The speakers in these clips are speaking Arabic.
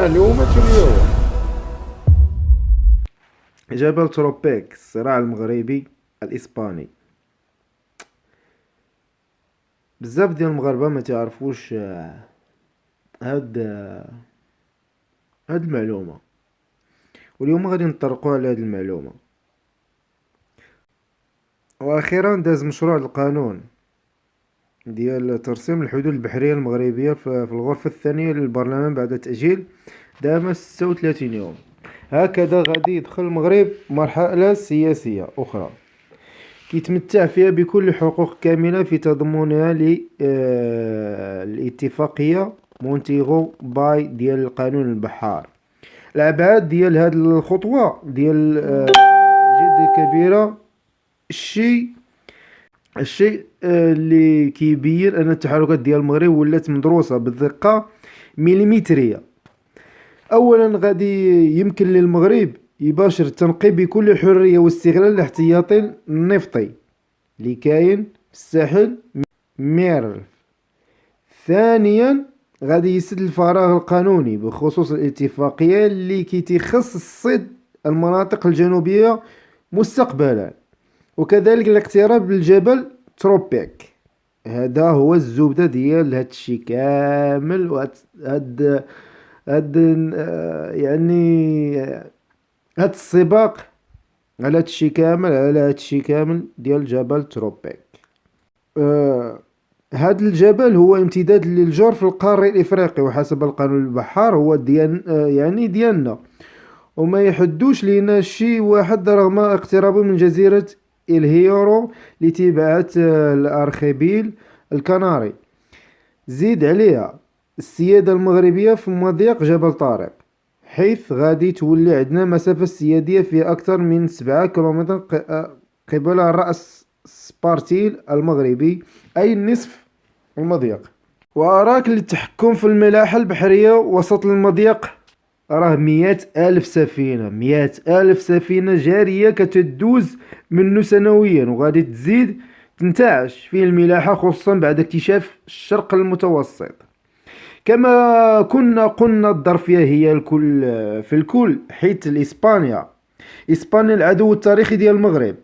معلومة اليوم: جبل تروبيك، الصراع المغربي الإسباني. بزاف ديال المغاربة ما تعرفوش هاد المعلومة، واليوم غادي نطرقوا على هاد المعلومة. واخيرا داز مشروع القانون ديال ترسيم الحدود البحرية المغربية في الغرفة الثانية للبرلمان بعد تأجيل دام 36 يوم. هكذا غادي يدخل المغرب مرحلة سياسية أخرى كيتمتع فيها بكل حقوق كاملة في تضمنها الاتفاقية مونتيغو باي ديال القانون البحار. الأبعاد ديال هاد الخطوة ديال جد كبيرة. الشيء اللي كيبين أن التحركات ديال المغرب ولات مدروسة بدقة مليمترية. أولا غادي يمكن للمغرب يباشر التنقيب بكل حرية واستغلال الاحتياطي النفطي اللي كاين في الساحل ميرل. ثانيا غادي يسد الفراغ القانوني بخصوص الاتفاقية اللي كيتخص الصيد المناطق الجنوبية مستقبلا، وكذلك الاقتراب للجبل تروبيك. هذا هو الزبدة ديال هادشي كامل، يعني هاد السباق على هادشي كامل ديال جبل تروبيك. هاد الجبل هو امتداد للجرف القاري الافريقي، وحسب القانون البحار هو ديالنا، وما يحدوش لينا شي واحد رغم اقترابه من جزيرة الهيورو لتبعات الارخبيل الكناري. زيد عليها السيادة المغربية في مضيق جبل طارق، حيث غادي تولي عندنا مسافة سيادية في أكثر من 7 كيلومتر قبل رأس سبارتيل المغربي، أي نصف المضيق. وأراك للتحكم في الملاحة البحرية وسط المضيق راه 100,000 سفينة جارية كتدوز منه سنويا، وغادي تزيد تنتعش فيه الملاحة خصوصا بعد اكتشاف الشرق المتوسط. كما كنا قلنا الظرفية هي الكل في الكل، حيث إسبانيا العدو التاريخي ديال المغرب.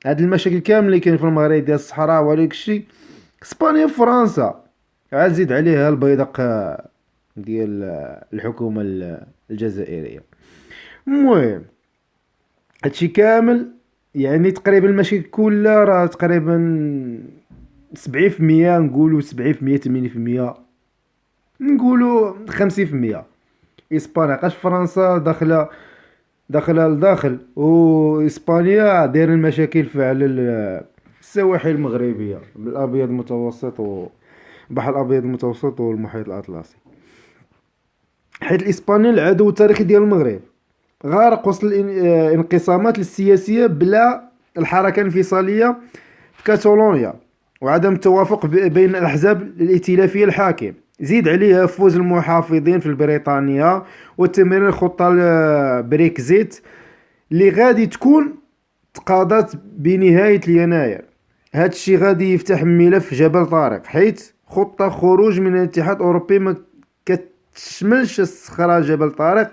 هاد المشاكل كامل اللي كاين في المغرب ديال الصحراء وداك الشيء، إسبانيا فرنسا عاد زيد عليها البيدق ديال الحكومة الجزائرية. المهم هادشي كامل يعني تقريبا المشاكل كلها راه تقريبا 70%، نقولوا 70%، 80%، نقولوا 50%. اسبانيا قاش فرنسا داخله لداخل، واسبانيا دايره المشاكل على السواحل المغربيه بالابيض المتوسط والبحر الابيض المتوسط والمحيط الاطلسي. حيث الاسباني العدو التاريخي ديال المغرب غارق وسط الانقسامات السياسيه بلا الحركه الانفصاليه في كاتالونيا وعدم التوافق بين الاحزاب الائتلافيه الحاكم. زيد عليها فوز المحافظين في بريطانيا وتمرير خطة البريكزيت اللي غادي تكون تقاضت بنهاية يناير. هاد الشي غادي يفتح ملف جبل طارق، حيث خطة خروج من الاتحاد الأوروبي ما كتشملش الصخرة جبل طارق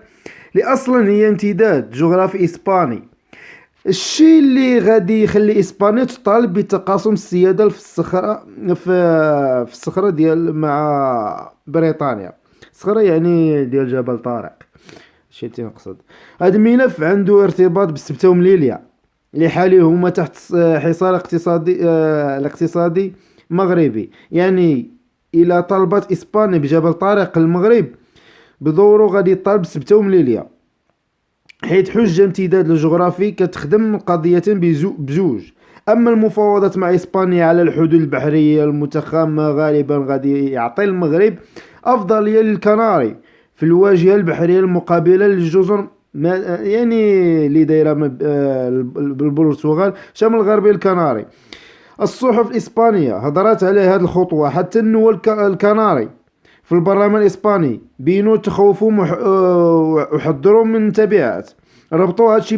اللي أصلا هي امتداد جغرافي إسباني. الشيء اللي غادي يخلي اسبانيا تطالب بتقاسم السياده في الصخره ديال مع بريطانيا، الصخره يعني ديال جبل طارق. الشيء اللي نقصد هذا الملف عنده ارتباط بالسبته ومليليا اللي حاليا هما تحت حصار الاقتصادي مغربي. يعني الى طلبت اسبانيا بجبل طارق المغرب بدوره غادي يطالب سبته ومليليا، حيث حجة امتداد الجغرافي كتخدم قضيتين بزوج. أما المفاوضات مع إسبانيا على الحدود البحرية المتخامة غالبا غادي يعطي المغرب أفضلية للكناري في الواجهة البحرية المقابلة للجزر يعني اللي دايرة بالبرتغال شمال غربي الكناري. الصحف الإسبانية هضرت على هذه الخطوة، حتى النواب الكناري في البرلمان الإسباني بينوا تخوفهم وحذروا من تبعات. ربطوا هادشي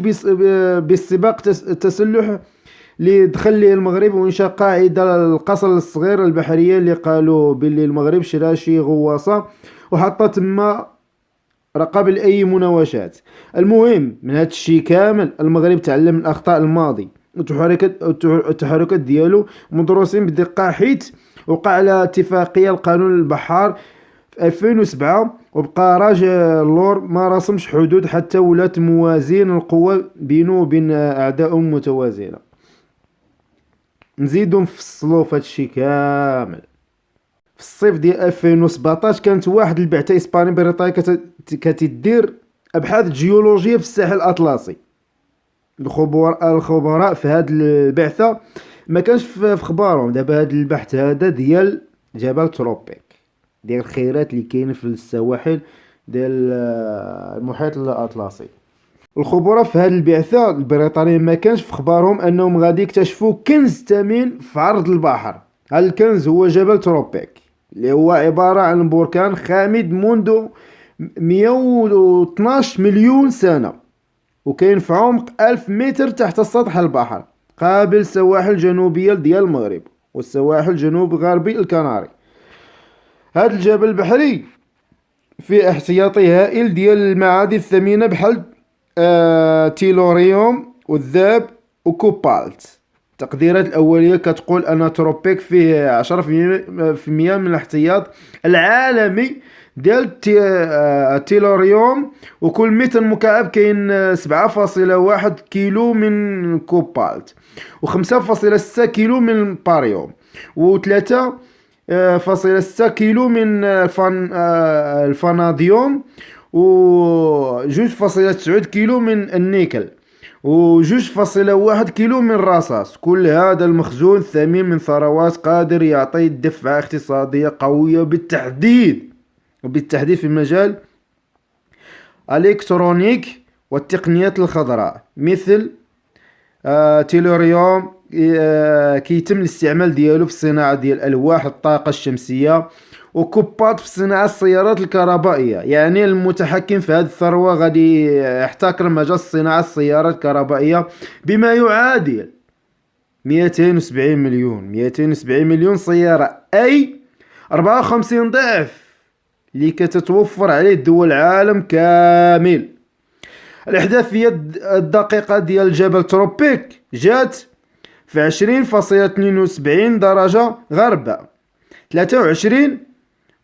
بالسباق التسلح اللي دخل ليه المغرب وإنشاء قاعدة القصر الصغير البحرية اللي قالوا باللي المغرب شرا شي غواصة وحطت تما قبل أي مناوشات. المهم من هذا الشيء كامل، المغرب تعلم من أخطاء الماضي، والتحركات ديالو مدروسين بدقة، حيث وقع على اتفاقية القانون البحار في 2007، وبقى راجع اللور ما رسمش حدود حتى ولات موازين القوى بينه وبين أعداء متوازنة. نزيدو نفصلو في هادشي كامل. في الصيف ديال 2017 كانت واحد البعثة إسبانية بريطانية كتدير أبحاث جيولوجية في الساحل الأطلسي. الخبراء في هاد البعثة ما كانش في خبارهم دابا هاد البحث هذا ديال جبل تروبيك، ديال الخيرات اللي كاين في السواحل ديال المحيط الأطلسي. الخبراء في هذه البعثة البريطانية ما كانش في خبارهم أنهم غادي يكتشفوا كنز ثمين في عرض البحر. هذا الكنز هو جبل تروبيك، اللي هو عبارة عن بركان خامد منذ 112 مليون سنة، وكاين في عمق 1000 متر تحت سطح البحر، قابل السواحل الجنوبية ديال المغرب والسواحل الجنوب غربي الكناري. هذا الجبل البحري فيه احتياطي هائل ديال المعادن الثمينة بحال تيلوريوم والذهب وكوبالت. التقديرات الأولية كتقول أن تروبيك فيه 10% من الاحتياط العالمي ديال التيلوريوم، وكل متر مكعب كاين 7.1 كيلو من كوبالت، و5.6 كيلو من الباريوم، و3.6 كيلو من الفاناديوم، و2.9 كيلو من النيكل، و2.1 كيلو من الرصاص. كل هذا المخزون الثمين من ثروات قادر يعطي دفعة اقتصادية قوية وبالتحديد في مجال الإلكترونيك والتقنيات الخضراء، مثل تيلوريوم كيتم الاستعمال ديالو في الصناعة ديال ألواح الطاقة الشمسية، وكوبات في صناعة السيارات الكهربائية. يعني المتحكم في هذه الثروة غادي يحتكر مجال صناعة السيارات الكهربائية بما يعادل 270 مليون سيارة، أي 54 ضعف اللي كتتوفر عليه دول العالم كامل. الإحداثية الدقيقة ديال جبل تروبيك جات في 20.72 درجة غرب، 23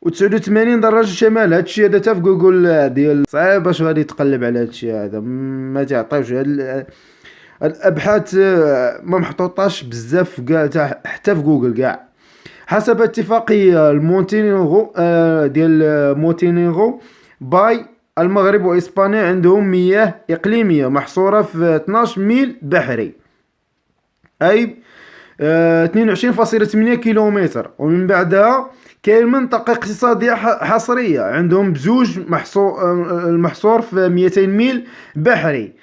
و89 درجة شمال. هادشي هذا تا في جوجل ديال صعيب باش غادي تقلب على هادشي هذا، ما تعطيوش هاد الابحاث ما محطوطاش بزاف كاع حتى في جوجل كاع. حسب اتفاقية المونتينيغرو ديال مونتينيغرو باي، المغرب وإسبانيا عندهم مياه إقليمية محصورة في 12 ميل بحري، أي 22.8 كيلومتر. ومن بعدها كاين منطقة اقتصادية حصرية عندهم بزوج المحصور في 200 ميل بحري،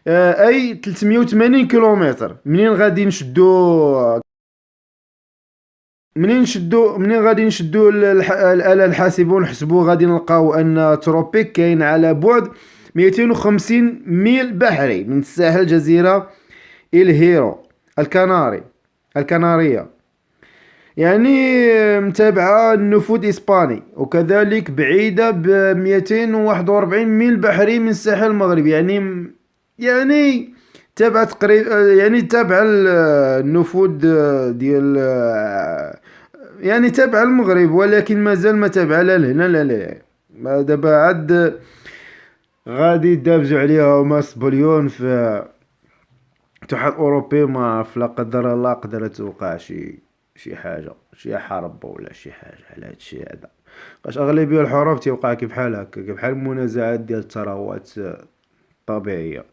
أي 380 كيلومتر. منين غادي نشدو الآلة الحاسبة ونحسبو، غادي نلقاو أن تروبيك كاين على بعد 250 ميل بحري من الساحل الجزيرة الهيرو الكنارية، يعني متابعة النفوذ إسباني، وكذلك بعيدة ب 241 ميل بحري من الساحل المغربي. يعني تابع تقريبا، يعني تابع النفوذ ديال، يعني تابع المغرب، ولكن مازال ما تابع لا لهنا لا لا. دابا عاد غادي يدابزو عليها هما سبليون في الاتحاد الأوروبي. ما عرف، لا قدر الله قدرت توقع شي حاجة، شي حرب ولا شي حاجة على هادشي هذا. باش أغلبية الحروب تيوقع كيف بحال هكا، كيف بحال المنازعات ديال الثروات الطبيعية.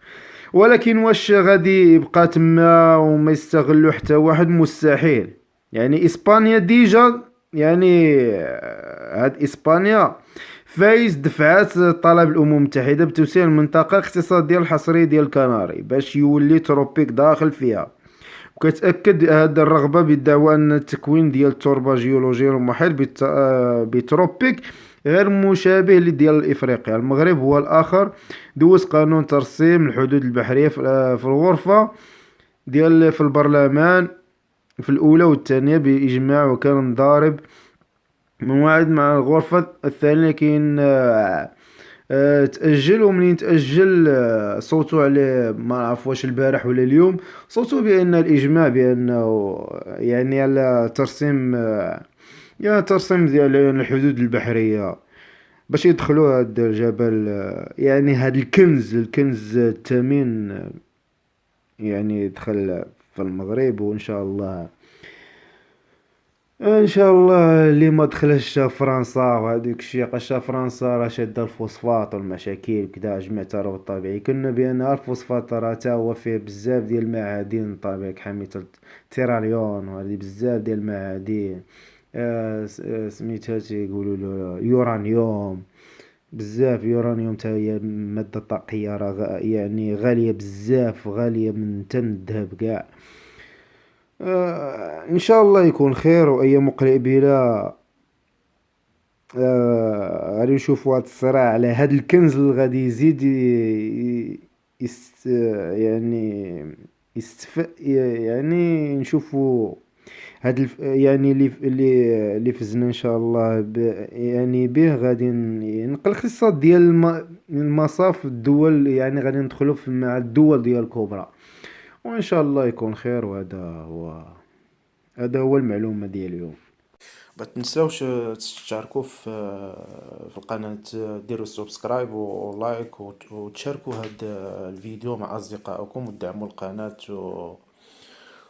ولكن واش غادي يبقى تما وما يستغلو حتى واحد؟ مستحيل. يعني إسبانيا ديجا، يعني هاد إسبانيا فايز دفعات طلب الأمم المتحدة بتوسيع المنطقة الاقتصادية الحصرية ديال الكناري باش يولي تروبيك داخل فيها. وكتأكد هذا الرغبة بالدعوى أن التكوين ديال التربة جيولوجيا المحيط بتروبيك غير مشابه لديال إفريقيا. المغرب هو الآخر دوز قانون ترسيم الحدود البحرية في الغرفة ديال في البرلمان في الأولى والثانية بإجماع، وكان ضارب موعد مع الغرفة الثانية. كاين تأجل، ومنين تأجل صوتوا عليه، ما نعرف واش البارح ولا اليوم، صوتوا بأن الإجماع بأنه يعني على ترسيم يا ترسيم ديال الحدود البحرية باش يدخلوا هاد الجبل، يعني هاد الكنز الثمين، يعني يدخل في المغرب. وإن شاء الله ان شاء الله اللي ما دخلش فرنسا وهذيك الشيء، قشا فرنسا راه شاده الفوسفات والمشاكل كدا جميع الثروات الطبيعي. كنا بان الفوسفات راه تا هو فيه بزاف ديال المعادن طبيعي كحمية التيراليون، وهذه بزاف ديال المعادن. سميتها تيقولوا له يورانيوم، بزاف يورانيوم تا هي مادة طاقية راه يعني غالية بزاف، غالية من تم الذهب كاع. ان شاء الله يكون خير وايام قليله. غادي نشوفوا هذا الصراع على هذا الكنز اللي غادي يزيد يست يعني يعني نشوفوا هاد يعني اللي فزنا ان شاء الله يعني به غادي ينقل الاقتصاد ديال المصاف الدول، يعني غادي ندخلوا مع الدول ديال الكبرى، وان شاء الله يكون خير. هذا هو المعلومة ديال اليوم. ما تنساوش تشتركوا في القناة، ديروا سبسكرايب ولايك وتشاركوا هذا الفيديو مع أصدقائكم، ودعموا القناة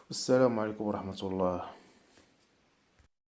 والسلام عليكم ورحمة الله.